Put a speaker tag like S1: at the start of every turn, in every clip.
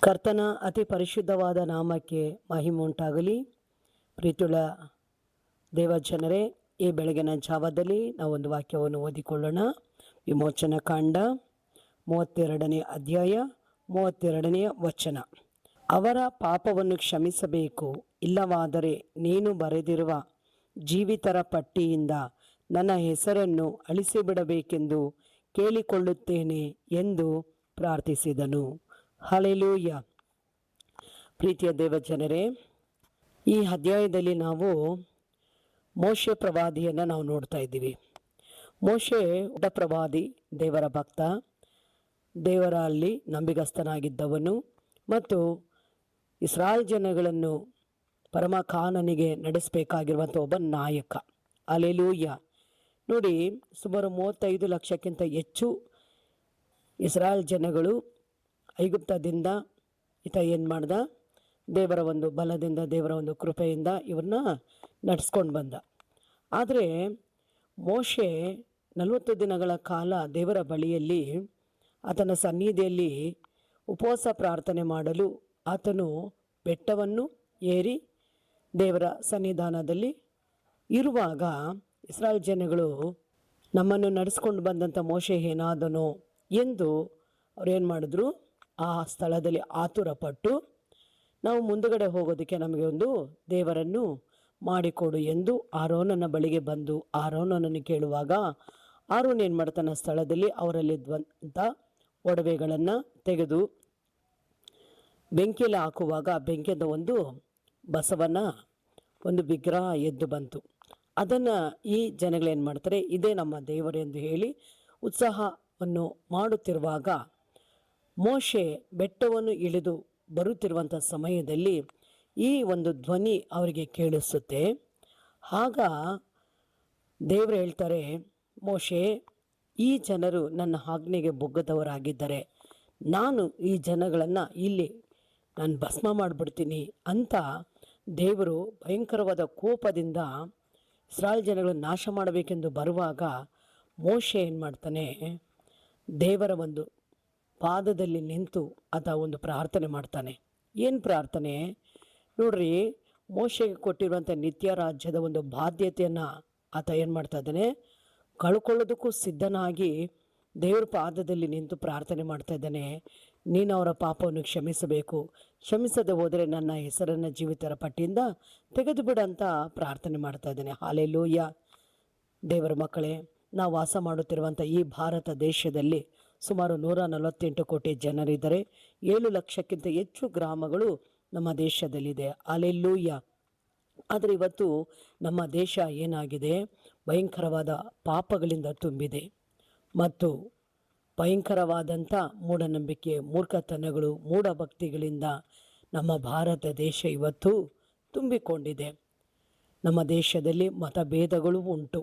S1: ಕರ್ತನ ಅತಿ ಪರಿಶುದ್ಧವಾದ ನಾಮಕ್ಕೆ ಮಹಿಮೆ ಉಂಟಾಗಲಿ. ಪ್ರೀತಿಯುಳ್ಳ ದೇವಜನರೇ, ಈ ಬೆಳಗಿನ ಜಾವದಲ್ಲಿ ನಾವೊಂದು ವಾಕ್ಯವನ್ನು ಓದಿಕೊಳ್ಳೋಣ. ವಿಮೋಚನ ಕಾಂಡ 32ನೇ ಅಧ್ಯಾಯ 32ನೇ ವಚನ. ಅವರ ಪಾಪವನ್ನು ಕ್ಷಮಿಸಬೇಕು, ಇಲ್ಲವಾದರೆ ನೀನು ಬರೆದಿರುವ ಜೀವಿತರ ಪಟ್ಟಿಯಿಂದ ನನ್ನ ಹೆಸರನ್ನು ಅಳಿಸಿಬಿಡಬೇಕೆಂದು ಕೇಳಿಕೊಳ್ಳುತ್ತೇನೆ ಎಂದು ಪ್ರಾರ್ಥಿಸಿದನು. ಹಲ್ಲೆಲೂಯ. ಪ್ರೀತಿಯ ದೇವಜನರೇ, ಈ ಅಧ್ಯಾಯದಲ್ಲಿ ನಾವು ಮೋಶೆ ಪ್ರವಾದಿಯನ್ನು ನಾವು ನೋಡ್ತಾ ಇದ್ದೀವಿ. ಮೋಶೆ ದೊಡ್ಡ ಪ್ರವಾದಿ, ದೇವರ ಭಕ್ತ, ದೇವರಲ್ಲಿ ನಂಬಿಗಸ್ತನಾಗಿದ್ದವನು ಮತ್ತು ಇಸ್ರಾಯೇಲ್ ಜನಗಳನ್ನು ಪರಮ ಕಾನನಿಗೆ ನಡೆಸಬೇಕಾಗಿರುವಂಥ ಒಬ್ಬ ನಾಯಕ. ಹಲ್ಲೆಲೂಯ. ನೋಡಿ, ಸುಮಾರು 35 ಲಕ್ಷಕ್ಕಿಂತ ಹೆಚ್ಚು ಇಸ್ರಾಯೇಲ್ ಜನಗಳು ಐಗುಪ್ತದಿಂದ ಏನು ಮಾಡ್ದ, ದೇವರ ಒಂದು ಬಲದಿಂದ, ದೇವರ ಒಂದು ಕೃಪೆಯಿಂದ ಇವ್ರನ್ನ ನಡೆಸ್ಕೊಂಡು ಬಂದ. ಆದರೆ ಮೋಶೆ 40 ದಿನಗಳ ಕಾಲ ದೇವರ ಬಳಿಯಲ್ಲಿ, ಆತನ ಸನ್ನಿಧಿಯಲ್ಲಿ ಉಪವಾಸ ಪ್ರಾರ್ಥನೆ ಮಾಡಲು ಆತನು ಬೆಟ್ಟವನ್ನು ಏರಿ ದೇವರ ಸನ್ನಿಧಾನದಲ್ಲಿ ಇರುವಾಗ ಇಸ್ರಾಯೇಲ್ ಜನಗಳು ನಮ್ಮನ್ನು ನಡೆಸ್ಕೊಂಡು ಬಂದಂಥ ಮೋಶೆ ಏನಾದನೋ ಎಂದು ಅವ್ರೇನು ಮಾಡಿದ್ರು, ಆ ಸ್ಥಳದಲ್ಲಿ ಆತುರಪಟ್ಟು ನಾವು ಮುಂದುಗಡೆ ಹೋಗೋದಕ್ಕೆ ನಮಗೆ ಒಂದು ದೇವರನ್ನು ಮಾಡಿಕೊಡು ಎಂದು ಆರೋನನ ಬಳಿಗೆ ಬಂದು ಆರೋನನನ್ನು ಕೇಳುವಾಗ ಆರೋನ್ ಏನು ಮಾಡ್ತಾನೆ, ಸ್ಥಳದಲ್ಲಿ ಅವರಲ್ಲಿದ್ದಂಥ ಒಡವೆಗಳನ್ನು ತೆಗೆದು ಬೆಂಕಿಯಲ್ಲಿ ಹಾಕುವಾಗ ಬೆಂಕಿಯಿಂದ ಒಂದು ಬಸವನ ಒಂದು ವಿಗ್ರಹ ಎದ್ದು ಬಂತು. ಅದನ್ನು ಈ ಜನಗಳೇನು ಮಾಡ್ತಾರೆ, ಇದೇ ನಮ್ಮ ದೇವರು ಎಂದು ಹೇಳಿ ಉತ್ಸಾಹವನ್ನು ಮಾಡುತ್ತಿರುವಾಗ ಮೋಶೆ ಬೆಟ್ಟವನ್ನು ಇಳಿದು ಬರುತ್ತಿರುವಂಥ ಸಮಯದಲ್ಲಿ ಈ ಒಂದು ಧ್ವನಿ ಅವರಿಗೆ ಕೇಳಿಸುತ್ತೆ. ಆಗ ದೇವರು ಹೇಳ್ತಾರೆ, ಮೋಶೆ, ಈ ಜನರು ನನ್ನ ಆಜ್ಞೆಗೆ ಬೊಗ್ಗದವರಾಗಿದ್ದಾರೆ, ನಾನು ಈ ಜನಗಳನ್ನು ಇಲ್ಲಿ ನಾನು ಭಸ್ಮ ಮಾಡಿಬಿಡ್ತೀನಿ ಅಂತ ದೇವರು ಭಯಂಕರವಾದ ಕೋಪದಿಂದ ಇಸ್ರಾಯೇಲ್ ಜನಗಳನ್ನು ನಾಶ ಮಾಡಬೇಕೆಂದು ಬರುವಾಗ ಮೋಶೆ ಏನು ಮಾಡ್ತಾನೆ, ದೇವರ ಒಂದು ಪಾದದಲ್ಲಿ ನಿಂತು ಆತ ಒಂದು ಪ್ರಾರ್ಥನೆ ಮಾಡ್ತಾನೆ. ಏನು ಪ್ರಾರ್ಥನೆ ನೋಡ್ರಿ, ಮೋಶೆಗೆ ಕೊಟ್ಟಿರುವಂಥ ನಿತ್ಯ ರಾಜ್ಯದ ಒಂದು ಬಾಧ್ಯತೆಯನ್ನು ಆತ ಏನು ಮಾಡ್ತಾ ಇದ್ದಾನೆ, ಕಳ್ಕೊಳ್ಳೋದಕ್ಕೂ ಸಿದ್ಧನಾಗಿ ದೇವರ ಪಾದದಲ್ಲಿ ನಿಂತು ಪ್ರಾರ್ಥನೆ ಮಾಡ್ತಾ ಇದ್ದಾನೆ. ನೀನು ಅವರ ಪಾಪವನ್ನು ಕ್ಷಮಿಸಬೇಕು, ಕ್ಷಮಿಸದೆ ಹೋದರೆ ನನ್ನ ಹೆಸರನ್ನು ಜೀವಿತರ ಪಟ್ಟಿಯಿಂದ ತೆಗೆದು ಬಿಡಂತ ಪ್ರಾರ್ಥನೆ ಮಾಡ್ತಾ ಇದ್ದಾನೆ. ಹಲ್ಲೆಲೂಯ. ದೇವರ ಮಕ್ಕಳೇ, ನಾವು ವಾಸ ಮಾಡುತ್ತಿರುವಂಥ ಈ ಭಾರತ ದೇಶದಲ್ಲಿ ಸುಮಾರು 148 ಕೋಟಿ ಜನರಿದ್ದಾರೆ. 7 ಲಕ್ಷಕ್ಕಿಂತ ಹೆಚ್ಚು ಗ್ರಾಮಗಳು ನಮ್ಮ ದೇಶದಲ್ಲಿದೆ. ಹಲ್ಲೆಲೂಯ. ಆದರೆ ಇವತ್ತು ನಮ್ಮ ದೇಶ ಏನಾಗಿದೆ, ಭಯಂಕರವಾದ ಪಾಪಗಳಿಂದ ತುಂಬಿದೆ ಮತ್ತು ಭಯಂಕರವಾದಂಥ ಮೂಢನಂಬಿಕೆ, ಮೂರ್ಖತನಗಳು, ಮೂಢಭಕ್ತಿಗಳಿಂದ ನಮ್ಮ ಭಾರತ ದೇಶ ಇವತ್ತು ತುಂಬಿಕೊಂಡಿದೆ. ನಮ್ಮ ದೇಶದಲ್ಲಿ ಮತಭೇದಗಳು ಉಂಟು.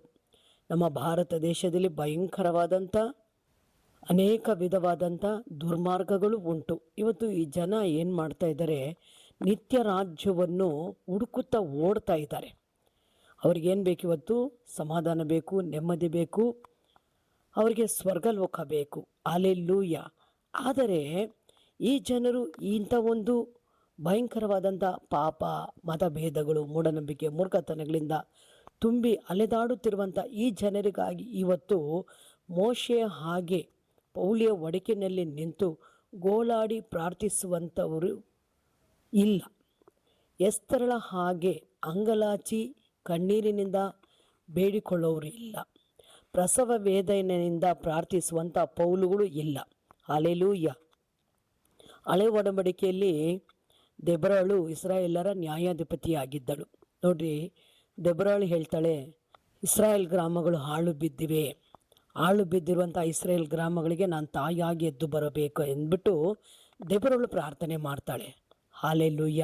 S1: ನಮ್ಮ ಭಾರತ ದೇಶದಲ್ಲಿ ಭಯಂಕರವಾದಂಥ ಅನೇಕ ವಿಧವಾದಂಥ ದುರ್ಮಾರ್ಗಗಳು ಉಂಟು. ಇವತ್ತು ಈ ಜನ ಏನು ಮಾಡ್ತಾ ಇದ್ದಾರೆ, ನಿತ್ಯ ರಾಜ್ಯವನ್ನು ಹುಡುಕುತ್ತಾ ಓಡ್ತಾ ಇದ್ದಾರೆ. ಅವ್ರಿಗೇನು ಬೇಕು, ಇವತ್ತು ಸಮಾಧಾನ ಬೇಕು, ನೆಮ್ಮದಿ ಬೇಕು, ಅವರಿಗೆ ಸ್ವರ್ಗಲೋಕ ಬೇಕು. ಹಲ್ಲೆಲೂಯ. ಆದರೆ ಈ ಜನರು ಇಂಥ ಒಂದು ಭಯಂಕರವಾದಂಥ ಪಾಪ, ಮತಭೇದಗಳು, ಮೂಢನಂಬಿಕೆ, ಮೂರ್ಖತನಗಳಿಂದ ತುಂಬಿ ಅಲೆದಾಡುತ್ತಿರುವಂಥ ಈ ಜನರಿಗಾಗಿ ಇವತ್ತು ಮೋಶೆ ಹಾಗೆ ಪೌಳಿಯ ಒಡಕಿನಲ್ಲಿ ನಿಂತು ಗೋಳಾಡಿ ಪ್ರಾರ್ಥಿಸುವಂಥವರು ಇಲ್ಲ. ಎಸ್ತರಳ ಹಾಗೆ ಅಂಗಲಾಚಿ ಕಣ್ಣೀರಿನಿಂದ ಬೇಡಿಕೊಳ್ಳೋರು ಇಲ್ಲ. ಪ್ರಸವ ವೇದನೆಯಿಂದ ಪ್ರಾರ್ಥಿಸುವಂಥ ಪೌಲುಗಳು ಇಲ್ಲ. ಹಲ್ಲೆಲೂಯ. ಹಳೆ ಒಡಂಬಡಿಕೆಯಲ್ಲಿ ದೆಬೋರಳು ಇಸ್ರಾಯೇಲರ ನ್ಯಾಯಾಧಿಪತಿಯಾಗಿದ್ದಳು. ನೋಡ್ರಿ, ದೆಬೋರಳು ಹೇಳ್ತಾಳೆ, ಇಸ್ರಾಯೇಲ್ ಗ್ರಾಮಗಳು ಹಾಳು ಬಿದ್ದಿವೆ, ಹಾಳು ಬಿದ್ದಿರುವಂಥ ಇಸ್ರೇಲ್ ಗ್ರಾಮಗಳಿಗೆ ನಾನು ತಾಯಿಯಾಗಿ ಎದ್ದು ಬರಬೇಕು ಎಂದ್ಬಿಟ್ಟು ದೆಬೋರಳು ಪ್ರಾರ್ಥನೆ ಮಾಡ್ತಾಳೆ. ಹಲ್ಲೆಲೂಯ.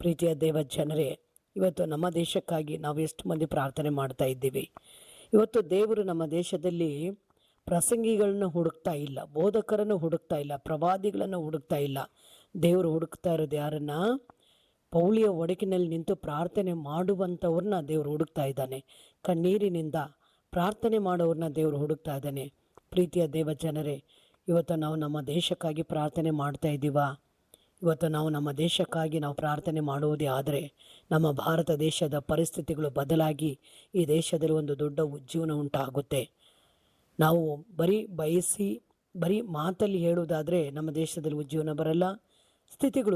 S1: ಪ್ರೀತಿಯ ದೇವ ಜನರೇ, ಇವತ್ತು ನಮ್ಮ ದೇಶಕ್ಕಾಗಿ ನಾವು ಎಷ್ಟು ಮಂದಿ ಪ್ರಾರ್ಥನೆ ಮಾಡ್ತಾ ಇದ್ದೀವಿ. ಇವತ್ತು ದೇವರು ನಮ್ಮ ದೇಶದಲ್ಲಿ ಪ್ರಸಂಗಿಗಳನ್ನ ಹುಡುಕ್ತಾ ಇಲ್ಲ, ಬೋಧಕರನ್ನು ಹುಡುಕ್ತಾ ಇಲ್ಲ, ಪ್ರವಾದಿಗಳನ್ನು ಹುಡುಕ್ತಾ ಇಲ್ಲ. ದೇವರು ಹುಡುಕ್ತಾ ಇರೋದು ಯಾರನ್ನ, ಪೌಳಿಯ ಒಡಕಿನಲ್ಲಿ ನಿಂತು ಪ್ರಾರ್ಥನೆ ಮಾಡುವಂಥವ್ರನ್ನ ದೇವರು ಹುಡುಕ್ತಾ ಇದ್ದಾನೆ. ಕಣ್ಣೀರಿನಿಂದ ಪ್ರಾರ್ಥನೆ ಮಾಡೋರನ್ನ ದೇವರು ಹುಡುಕ್ತಾ ಇದ್ದಾನೆ. ಪ್ರೀತಿಯ ದೇವ ಜನರೇ, ಇವತ್ತು ನಾವು ನಮ್ಮ ದೇಶಕ್ಕಾಗಿ ಪ್ರಾರ್ಥನೆ ಮಾಡ್ತಾ ಇದ್ದೀವ? ಇವತ್ತು ನಾವು ನಮ್ಮ ದೇಶಕ್ಕಾಗಿ ನಾವು ಪ್ರಾರ್ಥನೆ ಮಾಡುವುದೇ ಆದರೆ ನಮ್ಮ ಭಾರತ ದೇಶದ ಪರಿಸ್ಥಿತಿಗಳು ಬದಲಾಗಿ ಈ ದೇಶದಲ್ಲಿ ಒಂದು ದೊಡ್ಡ ಉಜ್ಜೀವನ ಉಂಟಾಗುತ್ತೆ. ನಾವು ಬರೀ ಮಾತಲ್ಲಿ ಹೇಳುವುದಾದರೆ ನಮ್ಮ ದೇಶದಲ್ಲಿ ಉಜ್ಜೀವನ ಬರಲ್ಲ,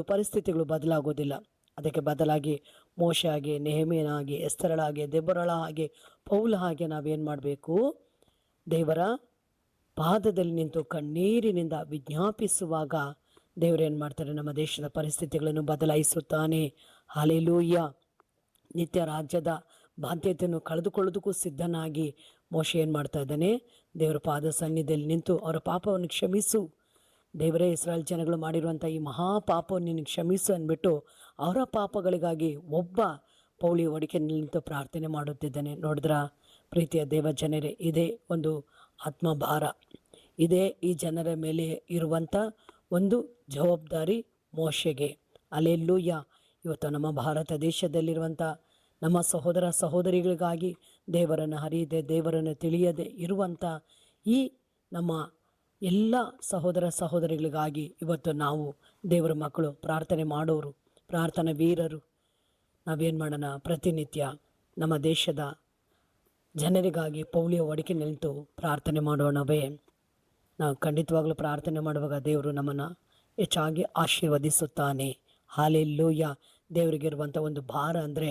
S1: ಪರಿಸ್ಥಿತಿಗಳು ಬದಲಾಗೋದಿಲ್ಲ. ಅದಕ್ಕೆ ಬದಲಾಗಿ ಮೋಶೆ ಹಾಗೆ, ನೆಹೆಮೀಯನ ಹಾಗೆ, ಎಸ್ತರಳ ಹಾಗೆ, ದೆಬೋರಳ ಹಾಗೆ, ಪೌಲ ಹಾಗೆ ನಾವೇನು ಮಾಡಬೇಕು? ದೇವರ ಪಾದದಲ್ಲಿ ನಿಂತು ಕಣ್ಣೀರಿನಿಂದ ವಿಜ್ಞಾಪಿಸುವಾಗ ದೇವರೇನು ಮಾಡ್ತಾರೆ? ನಮ್ಮ ದೇಶದ ಪರಿಸ್ಥಿತಿಗಳನ್ನು ಬದಲಾಯಿಸುತ್ತಾನೆ. ಹಲ್ಲೆಲೂಯಾ. ನಿತ್ಯ ರಾಜ್ಯದ ಬಾಧ್ಯತೆಯನ್ನು ಕಳೆದುಕೊಳ್ಳೋದಕ್ಕೂ ಸಿದ್ಧನಾಗಿ ಮೋಶೆ ಏನು ಮಾಡ್ತಾ ಇದ್ದಾನೆ? ದೇವರ ಪಾದ ಸನ್ನಿಧಿಯಲ್ಲಿ ನಿಂತು ಅವರ ಪಾಪವನ್ನು ಕ್ಷಮಿಸು, ದೇವರೇ ಇಸ್ರಾಯೇಲ್ ಜನಗಳು ಮಾಡಿರುವಂಥ ಈ ಮಹಾಪಾಪವನ್ನು ನೀನು ಕ್ಷಮಿಸು ಅಂದ್ಬಿಟ್ಟು ಅವರ ಪಾಪಗಳಿಗಾಗಿ ಒಬ್ಬ ಪೌಳಿ ಒಡಿಕೆ ನಿಂತು ಪ್ರಾರ್ಥನೆ ಮಾಡುತ್ತಿದ್ದಾನೆ. ನೋಡಿದ್ರ ಪ್ರೀತಿಯ ದೇವ ಜನರೇ, ಇದೇ ಒಂದು ಆತ್ಮಭಾರ, ಇದೇ ಈ ಜನರ ಮೇಲೆ ಇರುವಂಥ ಒಂದು ಜವಾಬ್ದಾರಿ ಮೋಶೆಗೆ. ಹಲ್ಲೆಲೂಯಾ. ಇವತ್ತು ನಮ್ಮ ಭಾರತ ದೇಶದಲ್ಲಿರುವಂಥ ನಮ್ಮ ಸಹೋದರ ಸಹೋದರಿಗಳಿಗಾಗಿ ದೇವರನ್ನು ಅರಿಯದೆ, ದೇವರನ್ನು ತಿಳಿಯದೆ ಇರುವಂಥ ಈ ನಮ್ಮ ಎಲ್ಲ ಸಹೋದರ ಸಹೋದರಿಗಳಿಗಾಗಿ ಇವತ್ತು ನಾವು ದೇವರ ಮಕ್ಕಳು, ಪ್ರಾರ್ಥನೆ ಮಾಡೋರು, ಪ್ರಾರ್ಥನಾ ವೀರರು, ನಾವೇನು ಮಾಡೋಣ? ಪ್ರತಿನಿತ್ಯ ನಮ್ಮ ದೇಶದ ಜನರಿಗಾಗಿ ಪೌಳಿಯ ಒಡಕೆ ನಿಂತು ಪ್ರಾರ್ಥನೆ ಮಾಡೋಣವೇ? ನಾವು ಖಂಡಿತವಾಗಲೂ ಪ್ರಾರ್ಥನೆ ಮಾಡುವಾಗ ದೇವರು ನಮ್ಮನ್ನು ಹೆಚ್ಚಾಗಿ ಆಶೀರ್ವದಿಸುತ್ತಾನೆ. ಹಲ್ಲೆಲೂಯಾ. ದೇವರಿಗಿರುವಂಥ ಒಂದು ಭಾರ ಅಂದರೆ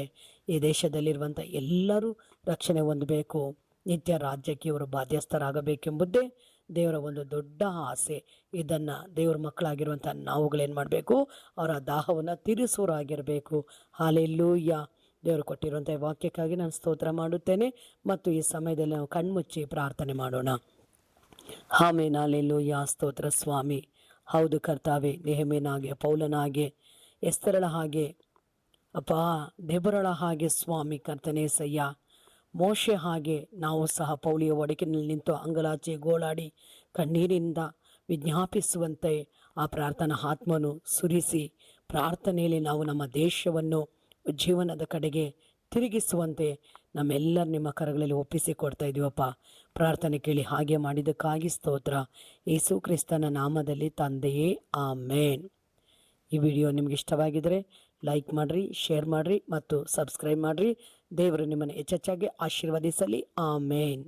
S1: ಈ ದೇಶದಲ್ಲಿರುವಂಥ ಎಲ್ಲರೂ ರಕ್ಷಣೆ ಹೊಂದಬೇಕು, ನಿತ್ಯ ರಾಜ್ಯಕ್ಕೆ ಇವರು ಬಾಧ್ಯಸ್ಥರಾಗಬೇಕೆಂಬುದೇ ದೇವರ ಒಂದು ದೊಡ್ಡ ಆಸೆ. ಇದನ್ನು ದೇವರ ಮಕ್ಕಳಾಗಿರುವಂಥ ನಾವುಗಳೇನು ಮಾಡಬೇಕು? ಅವರ ದಾಹವನ್ನು ತೀರಿಸುವರಾಗಿರಬೇಕು. ಹಲ್ಲೆಲೂಯಾ. ದೇವರು ಕೊಟ್ಟಿರುವಂಥ ವಾಕ್ಯಕ್ಕಾಗಿ ನಾನು ಸ್ತೋತ್ರ ಮಾಡುತ್ತೇನೆ. ಮತ್ತು ಈ ಸಮಯದಲ್ಲಿ ನಾವು ಕಣ್ಮುಚ್ಚಿ ಪ್ರಾರ್ಥನೆ ಮಾಡೋಣ. ಆಮೆನ್. ಹಲ್ಲೆಲೂಯಾ. ಸ್ತೋತ್ರ ಸ್ವಾಮಿ. ಹೌದು ಕರ್ತಾವೆ, ನೆಹೆಮೀಯನ ಹಾಗೆ, ಪೌಲನ ಹಾಗೆ, ಎಸ್ತರಳ ಹಾಗೆ, ಅಪ್ಪ ದೆಬೋರಳ ಹಾಗೆ ಸ್ವಾಮಿ ಕರ್ತನೇ ಸಯ್ಯ, ಮೋಶೆ ಹಾಗೆ ನಾವು ಸಹ ಪೌಳಿಯ ಒಡಕಿನಲ್ಲಿ ನಿಂತು ಅಂಗಲಾಚೆ ಗೋಳಾಡಿ ಕಣ್ಣೀರಿಂದ ವಿಜ್ಞಾಪಿಸುವಂತೆ ಆ ಪ್ರಾರ್ಥನಾ ಆತ್ಮನು ಸುರಿಸಿ ಪ್ರಾರ್ಥನೆಯಲ್ಲಿ ನಾವು ನಮ್ಮ ದೇಶವನ್ನು ಜೀವನದ ಕಡೆಗೆ ತಿರುಗಿಸುವಂತೆ ನಮ್ಮೆಲ್ಲರ ನಿಮ್ಮ ಕರಗಳಲ್ಲಿ ಒಪ್ಪಿಸಿಕೊಡ್ತಾ ಇದ್ದೀವಪ್ಪ. ಪ್ರಾರ್ಥನೆ ಕೇಳಿ ಹಾಗೆ ಮಾಡಿದ್ದಕ್ಕಾಗಿ ಸ್ತೋತ್ರ. ಯೇಸು ಕ್ರಿಸ್ತನ ನಾಮದಲ್ಲಿ ತಂದೆಯೇ, ಆಮೇನ್. ಈ ವಿಡಿಯೋ ನಿಮ್ಗೆ ಇಷ್ಟವಾಗಿದ್ದರೆ ಲೈಕ್ ಮಾಡಿರಿ, ಶೇರ್ ಮಾಡಿರಿ ಮತ್ತು ಸಬ್ಸ್ಕ್ರೈಬ್ ಮಾಡಿರಿ. ದೇವರು ನಿಮ್ಮನ್ನು ಹೆಚ್ಚೆಚ್ಚಾಗಿ ಆಶೀರ್ವದಿಸಲಿ. ಆಮೇನ್.